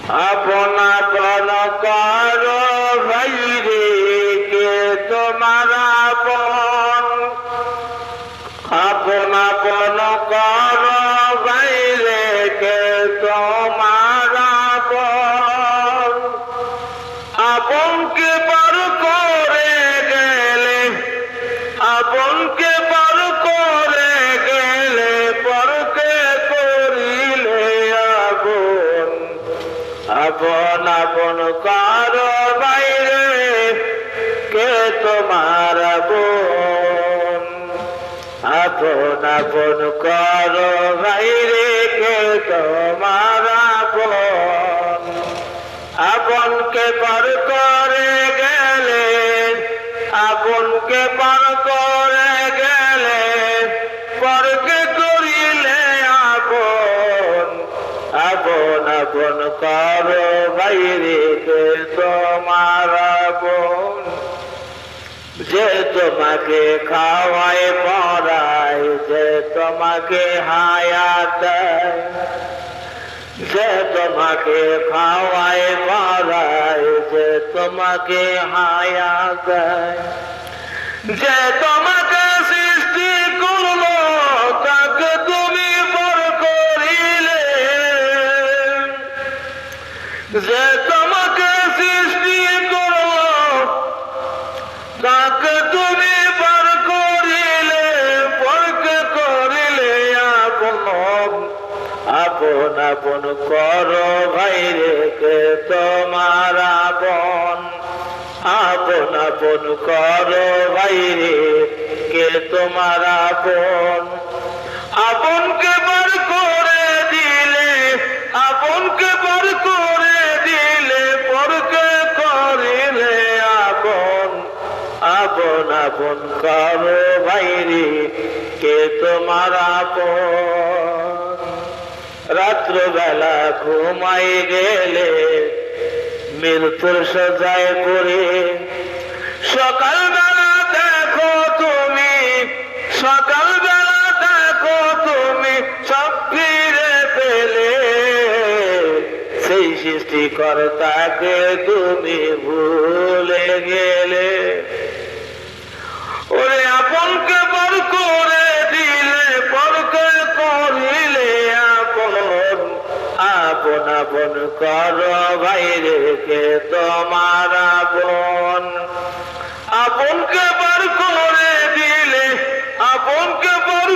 আপন আপন কর ভাইরে কে তোমার আপন, আপন আপন কর ভাইরে কে তোমার আপন। আপনকে পার করে গেলে, আপনকে পার করে গেলে পরকে করিলে আপন। আপন আপন কর বাইরে কে তোমার আপন, আপন আপন কর বাইরে কে তোমার আপন। আপনকে পার করে গেলে, আপনকে পার করে গেলে পরকে করিলে আপন। আপন আপন কর বাইরে কে তোমার আপন। যে তোমাকে খাওয়ায় পড়ায়, যে তোমাকে হায়াত দেয়, যে তোমাকে খাওয়ায় পড়ায়, যে তোমাকে হায়াত দেয়, যে তোমাকে সৃষ্টি করলো তাকে তুমি পর করিলে, যে তোমাকে সৃষ্টি করলো তাকে তুমি পর করিলে পরকে করিলে আপন। আপন আপন কর ভাইরে কে তোমার আপন, আপন আপন কর ভাইরে কে তোমার আপন। আপনকে বার করে দিলে, আপনকে বার করে দিলে পরকে করিলে আপন। আপন আপন কর ভাইরে কে তোমার আপন। রাত্রবেলা ঘুমাই গেলে মৃত্যুর সজায় করে, সকালবেলা দেখো তুমি, সকালবেলা দেখো তুমি সব ফিরে পেলে। সেই সৃষ্টিকর্তাকে তুমি ভুলে গেলে। ওরে আপনকে পর করে দিলে পরকে করিলে আপন। আপন আপন কর ভাইরে কে তোমার আপন। আপনকে পর করে দিলে, আপনকে পর